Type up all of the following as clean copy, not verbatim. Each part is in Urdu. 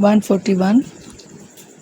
141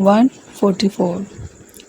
144।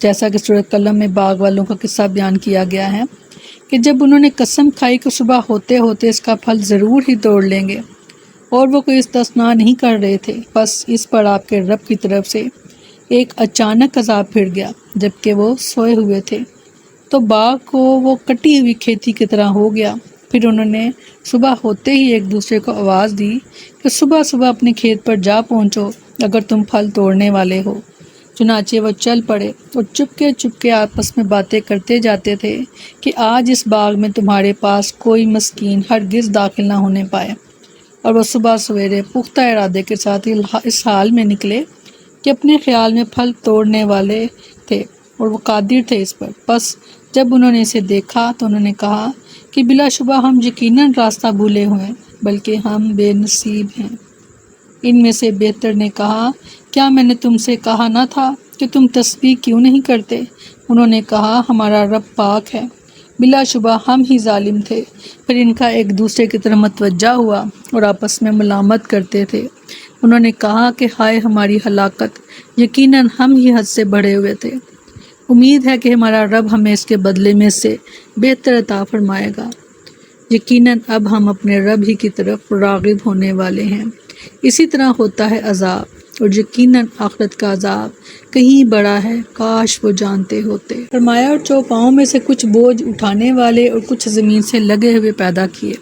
جیسا کہ سورۃ قلم میں باغ والوں کا قصہ بیان کیا گیا ہے کہ جب انہوں نے قسم کھائی کہ صبح ہوتے ہوتے اس کا پھل ضرور ہی توڑ لیں گے، اور وہ کوئی استثناء نہیں کر رہے تھے، بس اس پر آپ کے رب کی طرف سے ایک اچانک عذاب پھر گیا جبکہ وہ سوئے ہوئے تھے، تو باغ کو وہ کٹی ہوئی کھیتی کی طرح ہو گیا۔ پھر انہوں نے صبح ہوتے ہی ایک دوسرے کو آواز دی کہ صبح صبح اپنے کھیت پر جا پہنچو اگر تم پھل توڑنے والے ہو۔ چنانچہ وہ چل پڑے اور چپکے چپکے آپس میں باتیں کرتے جاتے تھے کہ آج اس باغ میں تمہارے پاس کوئی مسکین ہرگز داخل نہ ہونے پائے۔ اور وہ صبح سویرے پختہ ارادے کے ساتھ اس حال میں نکلے کہ اپنے خیال میں پھل توڑنے والے تھے اور وہ قادر تھے اس پر۔ بس جب انہوں نے اسے دیکھا تو انہوں نے کہا کہ بلا شبہ ہم یقیناً راستہ بھولے ہوئے ہیں، بلکہ ہم بے نصیب ہیں۔ ان میں سے بہتر نے کہا، کیا میں نے تم سے کہا نہ تھا کہ تم تسبیح کیوں نہیں کرتے؟ انہوں نے کہا، ہمارا رب پاک ہے، بلا شبہ ہم ہی ظالم تھے۔ پھر ان کا ایک دوسرے کی طرف متوجہ ہوا اور آپس میں ملامت کرتے تھے۔ انہوں نے کہا کہ ہائے ہماری ہلاکت، یقیناً ہم ہی حد سے بڑھے ہوئے تھے۔ امید ہے کہ ہمارا رب ہمیں اس کے بدلے میں سے بہتر عطا فرمائے گا۔ یقیناً اب ہم اپنے رب ہی کی طرف راغب ہونے والے ہیں۔ اسی طرح ہوتا ہے عذاب، اور یقیناً آخرت کا عذاب کہیں بڑا ہے، کاش وہ جانتے ہوتے۔ فرمایا، اور چوپاؤں میں سے کچھ بوجھ اٹھانے والے اور کچھ زمین سے لگے ہوئے پیدا کیے،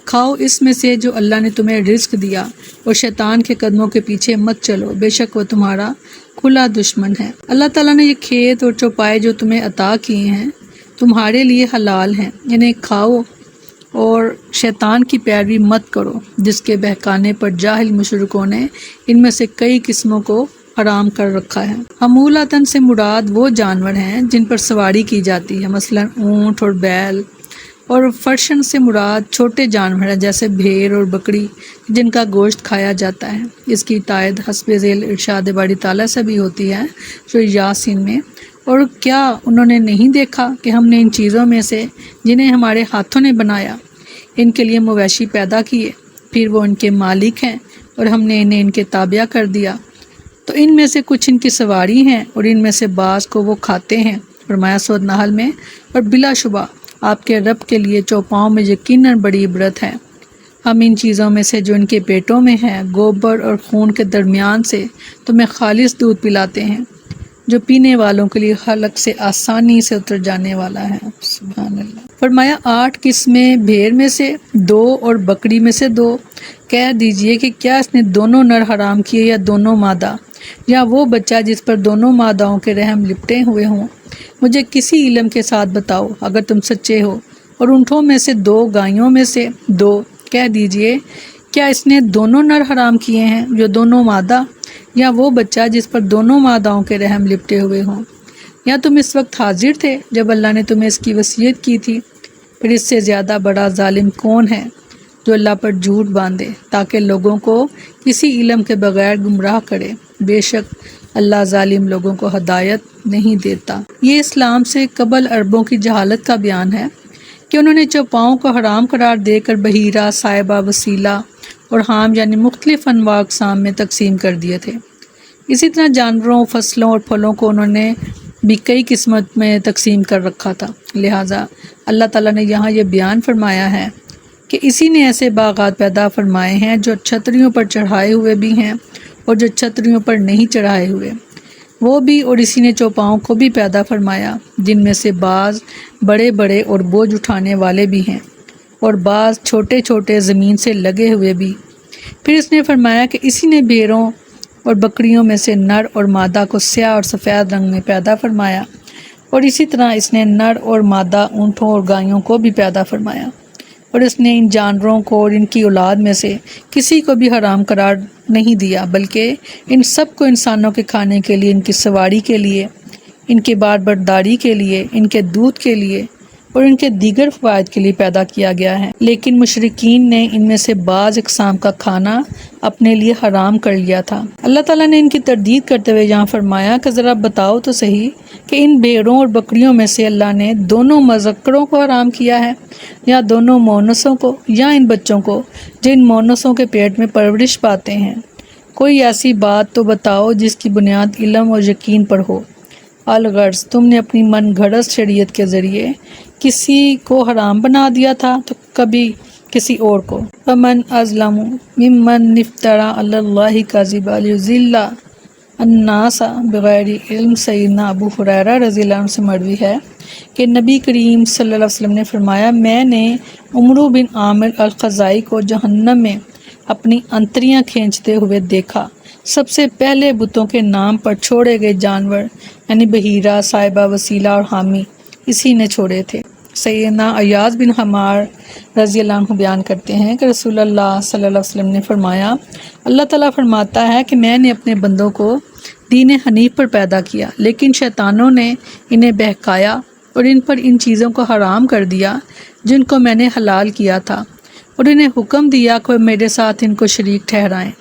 کھاؤ اس میں سے جو اللہ نے تمہیں رزق دیا، اور شیطان کے قدموں کے پیچھے مت چلو، بے شک وہ تمہارا کھلا دشمن ہے۔ اللہ تعالیٰ نے یہ کھیت اور چوپائے جو تمہیں عطا کیے ہیں تمہارے لیے حلال ہیں، انہیں کھاؤ اور شیطان کی پیروی مت کرو جس کے بہکانے پر جاہل مشرکوں نے ان میں سے کئی قسموں کو حرام کر رکھا ہے۔ حمولتاً سے مراد وہ جانور ہیں جن پر سواری کی جاتی ہے، مثلا اونٹ اور بیل، اور فرشن سے مراد چھوٹے جانور ہیں جیسے بھیڑ اور بکری جن کا گوشت کھایا جاتا ہے۔ اس کی تائید حسب ذیل ارشاد باری تعالیٰ سے بھی ہوتی ہے سورہ یاسین میں، اور کیا انہوں نے نہیں دیکھا کہ ہم نے ان چیزوں میں سے جنہیں ہمارے ہاتھوں نے بنایا ان کے لیے مویشی پیدا کیے، پھر وہ ان کے مالک ہیں اور ہم نے انہیں ان کے تابع کر دیا، تو ان میں سے کچھ ان کی سواری ہیں اور ان میں سے بعض کو وہ کھاتے ہیں۔ فرمایا سورۃ نحل میں، اور بلا شبہ آپ کے رب کے لیے چوپاؤں میں یقیناً بڑی عبرت ہے۔ ہم ان چیزوں میں سے جو ان کے پیٹوں میں ہیں، گوبر اور خون کے درمیان سے تمہیں خالص دودھ پلاتے ہیں جو پینے والوں کے لیے حلق سے آسانی سے اتر جانے والا ہے۔ سبحان اللہ۔ فرمایا 8 قسمیں بھیڑ میں سے 2 اور بکری میں سے 2، کہہ دیجئے کہ کیا اس نے دونوں نر حرام کیے یا دونوں مادہ، یا وہ بچہ جس پر دونوں ماداؤں کے رحم لپٹے ہوئے ہوں؟ مجھے کسی علم کے ساتھ بتاؤ اگر تم سچے ہو۔ اور اونٹوں میں سے 2، گایوں میں سے 2، کہہ دیجئے کیا اس نے دونوں نر حرام کیے ہیں جو دونوں مادہ، یا وہ بچہ جس پر دونوں ماداؤں کے رحم لپٹے ہوئے ہوں؟ یا تم اس وقت حاضر تھے جب اللہ نے تمہیں اس کی وصیت کی تھی؟ پھر اس سے زیادہ بڑا ظالم کون ہے جو اللہ پر جھوٹ باندھے تاکہ لوگوں کو کسی علم کے بغیر گمراہ کرے؟ بے شک اللہ ظالم لوگوں کو ہدایت نہیں دیتا۔ یہ اسلام سے قبل عربوں کی جہالت کا بیان ہے کہ انہوں نے چوپاؤں کو حرام قرار دے کر بحیرہ، صائبہ، وسیلہ اور حام یعنی مختلف انواع اقسام میں تقسیم کر دیے تھے۔ اسی طرح جانوروں، فصلوں اور پھلوں کو انہوں نے بھی کئی قسمت میں تقسیم کر رکھا تھا۔ لہٰذا اللہ تعالیٰ نے یہاں یہ بیان فرمایا ہے کہ اسی نے ایسے باغات پیدا فرمائے ہیں جو چھتریوں پر چڑھائے ہوئے بھی ہیں اور جو چھتریوں پر نہیں چڑھائے ہوئے وہ بھی، اور اسی نے چوپاؤں کو بھی پیدا فرمایا جن میں سے بعض بڑے بڑے اور بوجھ اٹھانے والے بھی ہیں اور بعض چھوٹے چھوٹے زمین سے لگے ہوئے بھی۔ پھر اس نے فرمایا کہ اسی نے بھیڑوں اور بکریوں میں سے نر اور مادہ کو سیاہ اور سفید رنگ میں پیدا فرمایا، اور اسی طرح اس نے نر اور مادہ اونٹوں اور گایوں کو بھی پیدا فرمایا، اور اس نے ان جانوروں کو اور ان کی اولاد میں سے کسی کو بھی حرام قرار نہیں دیا، بلکہ ان سب کو انسانوں کے کھانے کے لیے، ان کی سواری کے لیے، ان کی بار برداری کے لیے، ان کے دودھ کے لیے اور ان کے دیگر فوائد کے لیے پیدا کیا گیا ہے۔ لیکن مشرکین نے ان میں سے بعض اقسام کا کھانا اپنے لیے حرام کر لیا تھا۔ اللہ تعالیٰ نے ان کی تردید کرتے ہوئے یہاں فرمایا کہ ذرا بتاؤ تو صحیح کہ ان بھیڑوں اور بکریوں میں سے اللہ نے دونوں مذکروں کو حرام کیا ہے یا دونوں مونسوں کو، یا ان بچوں کو جو ان مونسوں کے پیٹ میں پرورش پاتے ہیں؟ کوئی ایسی بات تو بتاؤ جس کی بنیاد علم اور یقین پر ہو۔ الغرض تم نے اپنی من گھڑت شریعت کے ذریعے کسی کو حرام بنا دیا تھا تو کبھی کسی اور کو۔ فمن ازلم ممن افترى علی اللہ کذبا لیضل الناس بغیر علم۔ سیدنا ابو ہریرہ رضی اللہ عنہ سے مروی ہے کہ نبی کریم صلی اللہ علیہ وسلم نے فرمایا، میں نے عمرو بن عامر الخزاعی کو جہنم میں اپنی انتریاں کھینچتے ہوئے دیکھا۔ سب سے پہلے بتوں کے نام پر چھوڑے گئے جانور یعنی بحیرہ، صائبہ، وسیلہ اور حامی اسی نے چھوڑے تھے۔ سیدنا ایاز بن حمار رضی اللہ عنہ بیان کرتے ہیں کہ رسول اللہ صلی اللہ علیہ وسلم نے فرمایا، اللہ تعالیٰ فرماتا ہے کہ میں نے اپنے بندوں کو دین حنیف پر پیدا کیا، لیکن شیطانوں نے انہیں بہکایا اور ان پر ان چیزوں کو حرام کر دیا جن کو میں نے حلال کیا تھا، اور انہیں حکم دیا کہ میرے ساتھ ان کو شریک ٹھہرائیں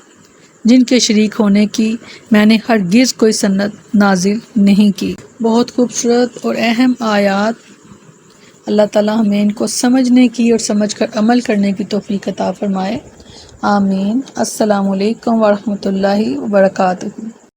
جن کے شریک ہونے کی میں نے ہرگز کوئی سنت نازل نہیں کی۔ بہت خوبصورت اور اہم آیات، اللہ تعالیٰ ہمیں ان کو سمجھنے کی اور سمجھ کر عمل کرنے کی توفیق عطا فرمائے، آمین۔ السلام علیکم ورحمۃ اللہ وبرکاتہ۔